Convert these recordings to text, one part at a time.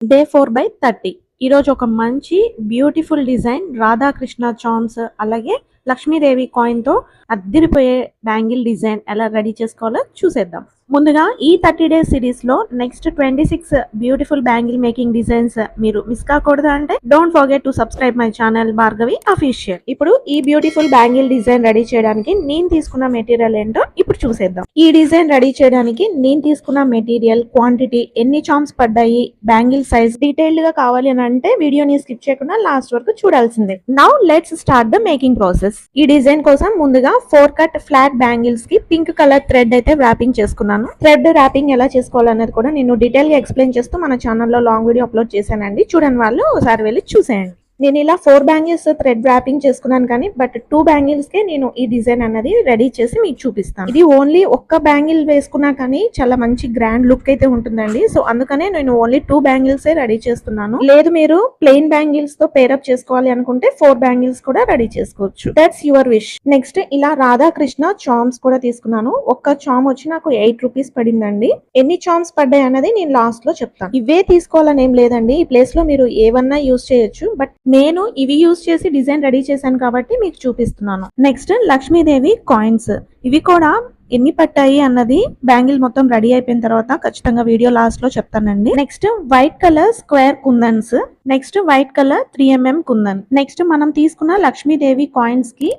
Day 4/30 ఈరోజు ఒక మంచి బ్యూటిఫుల్ డిజైన్ రాధాకృష్ణ చామ్స్ అలాగే లక్ష్మీదేవి కాయిన్ తో అద్దిరిపోయే బ్యాంగిల్ డిజైన్ ఎలా రెడీ చేసుకోవాలో చూసేద్దాం. ముందుగా ఈ 30 డేస్ సిరీస్ లో next 26 beautiful bangle making designs మీరు మిస్ కాకూడదు అంటే don't forget to subscribe my channel Bhargavi official. ఇప్పుడు ఈ బ్యూటిఫుల్ బ్యాంగిల్ డిజైన్ రెడీ చేయడానికి నేను తీసుకున్న మెటీరియల్ ఏంటో ఇప్పుడు చూసేద్దాం. ఈ డిజైన్ రెడీ చేయడానికి నేను తీసుకున్న మెటీరియల్, క్వాంటిటీ, ఎన్ని చామ్స్ పడ్డాయి, బ్యాంగిల్ సైజ్ డీటెయిల్డ్ గా కావాలి అని అంటే వీడియోని స్కిప్ చేయకుండా లాస్ట్ వరకు చూడాల్సిందే. Now let's start the making process. ఈ డిజైన్ కోసం ముందుగా 4 కట్ ఫ్లాట్ బ్యాంగిల్స్ కి పింక్ కలర్ థ్రెడ్ అయితే వ్రాపింగ్ చేసుకున్నాను. థ్రెడ్ ర్యాపింగ్ ఎలా చేసుకోవాలనేది కూడా నేను డీటెయిల్ గా ఎక్స్ప్లెయిన్ చేస్తూ మన ఛానల్లో లాంగ్ వీడియో అప్లోడ్ చేశానండి. చూడని వాళ్ళు ఒకసారి వెళ్ళి చూసేయండి. నేను ఇలా 4 బ్యాంగిల్స్ థ్రెడ్ ర్యాపింగ్ చేసుకున్నాను కానీ బట్ 2 బ్యాంగిల్స్ కే నేను ఈ డిజైన్ అనేది రెడీ చేసి మీకు చూపిస్తాను. ఇది ఓన్లీ ఒక్క బ్యాంగిల్ వేసుకున్నా కానీ చాలా మంచి గ్రాండ్ లుక్ అయితే ఉంటుందండి. సో అందుకనే నేను ఓన్లీ 2 బ్యాంగిల్స్ రెడీ చేస్తున్నాను. లేదు మీరు ప్లెయిన్ బ్యాంగిల్స్ తో పేరప్ చేసుకోవాలి అనుకుంటే 4 బ్యాంగిల్స్ కూడా రెడీ చేసుకోవచ్చు. That's your wish. నెక్స్ట్ ఇలా రాధాకృష్ణ చామ్స్ కూడా తీసుకున్నాను. ఒక్క చామ్ వచ్చి నాకు 8 రూపీస్ పడిందండి. ఎన్ని చామ్స్ పడ్డాయి అన్నది నేను లాస్ట్ లో చెప్తాను. ఇవే తీసుకోవాలని ఏం లేదండి. ఈ ప్లేస్ లో మీరు ఏవన్నా యూజ్ చేయొచ్చు, బట్ నేను ఇవి యూజ్ చేసి డిజైన్ రెడీ చేశాను కాబట్టి మీకు చూపిస్తున్నాను. నెక్స్ట్ లక్ష్మీదేవి కాయిన్స్, ఇవి కూడా ఎన్ని పట్టాయి అన్నది బ్యాంగిల్ మొత్తం రెడీ అయిపోయిన తర్వాత ఖచ్చితంగా వీడియో లాస్ట్ లో చెప్తానండి. Next white colour square kundans, next white colour 3mm kundan. Next మనం తీసుకున్న లక్ష్మీదేవి కాయిన్స్ కి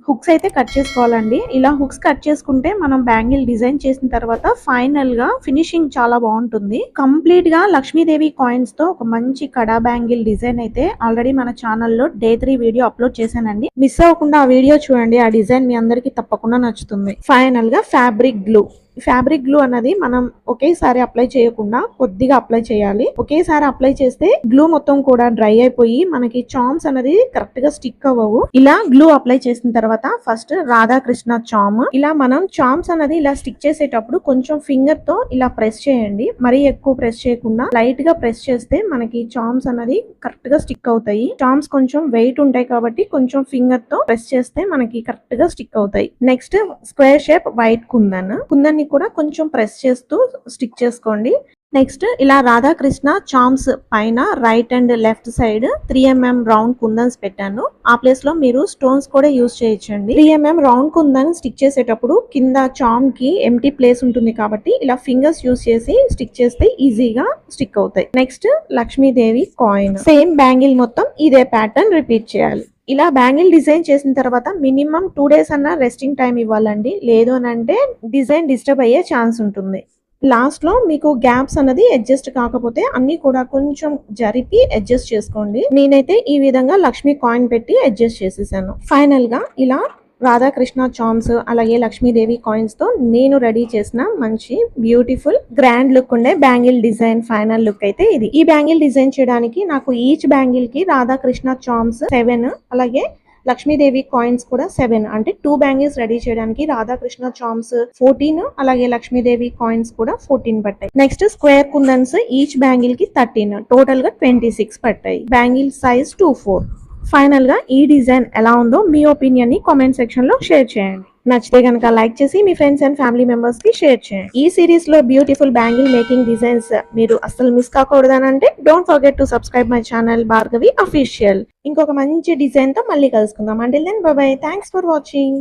హుక్స్ అయితే కట్ చేసుకోవాలండి. ఇలా హుక్స్ కట్ చేసుకుంటే మనం బ్యాంగిల్ డిజైన్ చేసిన తర్వాత ఫైనల్ గా ఫినిషింగ్ చాలా బాగుంటుంది. కంప్లీట్ గా లక్ష్మీదేవి కాయిన్స్ తో ఒక మంచి కడా బ్యాంగిల్ డిజైన్ అయితే ఆల్రెడీ మన ఛానల్లో Day 3 వీడియో అప్లోడ్ చేశానండి. మిస్ అవ్వకుండా ఆ వీడియో చూడండి. ఆ డిజైన్ మీ అందరికి తప్పకుండా నచ్చుతుంది. ఫైనల్ గా ఫ్యాబ్రిక్ గ్లూ. ఫ్యాబ్రిక్ గ్లూ అనేది మనం ఒకేసారి అప్లై చేయకుండా కొద్దిగా అప్లై చేయాలి. ఒకేసారి అప్లై చేస్తే గ్లూ మొత్తం కూడా డ్రై అయిపోయి మనకి చామ్స్ అనేది కరెక్ట్ గా స్టిక్ అవ్వవు. ఇలా గ్లూ అప్లై చేసిన తర్వాత ఫస్ట్ రాధాకృష్ణ చామ్, ఇలా మనం చామ్స్ అనేది ఇలా స్టిక్ చేసేటప్పుడు కొంచెం ఫింగర్ తో ఇలా ప్రెస్ చేయండి. మరీ ఎక్కువ ప్రెస్ చేయకుండా లైట్ గా ప్రెస్ చేస్తే మనకి చామ్స్ అనేది కరెక్ట్ గా స్టిక్ అవుతాయి. చామ్స్ కొంచెం వెయిట్ ఉంటాయి కాబట్టి కొంచెం ఫింగర్ తో ప్రెస్ చేస్తే మనకి కరెక్ట్ గా స్టిక్ అవుతాయి. Next square shape white kundan కూడా కొంచెం ప్రెస్ చేస్తూ స్టిక్ చేసుకోండి. నెక్స్ట్ ఇలా రాధాకృష్ణ చామ్స్ పైన right and left side 3mm round kundans పెట్టాను. ఆ ప్లేస్ లో మీరు స్టోన్స్ కూడా యూజ్ చేయొచ్చండి. 3mm రౌండ్ కుందన్ స్టిక్ చేసేటప్పుడు కింద చామ్ కి ఎంటీ ప్లేస్ ఉంటుంది కాబట్టి ఇలా ఫింగర్స్ యూజ్ చేసి స్టిక్ చేస్తే ఈజీగా స్టిక్ అవుతాయి. Next Lakshmidevi coin, same bangle మొత్తం ఇదే ప్యాటర్న్ రిపీట్ చేయాలి. ఇలా బ్యాంగిల్ డిజైన్ చేసిన తర్వాత మినిమం 2 డేస్ అన్న రెస్టింగ్ టైం ఇవ్వాలండి. లేదు అని అంటే డిజైన్ డిస్టర్బ్ అయ్యే ఛాన్స్ ఉంటుంది. లాస్ట్ లో మీకు గ్యాప్స్ అనేది అడ్జస్ట్ కాకపోతే అన్ని కూడా కొంచెం జరిపి అడ్జస్ట్ చేసుకోండి. నేనైతే ఈ విధంగా లక్ష్మీ కాయిన్ పెట్టి అడ్జస్ట్ చేసేసాను. ఫైనల్ గా ఇలా రాధాకృష్ణ చామ్స్ అలాగే లక్ష్మీదేవి కాయిన్స్ తో నేను రెడీ చేసిన మంచి బ్యూటిఫుల్ గ్రాండ్ లుక్ ఉండే బ్యాంగిల్ డిజైన్ ఫైనల్ లుక్ అయితే ఇది. ఈ బ్యాంగిల్ డిజైన్ చేయడానికి నాకు ఈచ్ బ్యాంగిల్ కి రాధాకృష్ణ చామ్స్ 7 అలాగే లక్ష్మీదేవి కాయిన్స్ కూడా 7, అంటే 2 బ్యాంగిల్స్ రెడీ చేయడానికి రాధాకృష్ణ చామ్స్ 14 అలాగే లక్ష్మీదేవి కాయిన్స్ కూడా 14 పట్టాయి. నెక్స్ట్ స్క్వేర్ కుందన్స్ ఈచ్ బ్యాంగిల్ కి 13, టోటల్ గా 26 పట్టాయి. Bangle size 24. ఫైనల్ గా ఈ డిజైన్ ఎలా ఉందో మీ ఒపీనియన్ ని కామెంట్ సెక్షన్ లో షేర్ చేయండి. నచ్చితే కనుక లైక్ చేసి మీ ఫ్రెండ్స్ అండ్ ఫ్యామిలీ మెంబర్స్ కి షేర్ చేయండి. ఈ సిరీస్ లో బ్యూటిఫుల్ బ్యాంగిల్ మేకింగ్ డిజైన్స్ మీరు అస్సలు మిస్ కాకూడదనంటే don't forget to subscribe my channel Bhargavi official. ఇంకొక మంచి డిజైన్ తో మళ్ళీ కలుసుకుందాం. Until then bye bye. Thanks for watching.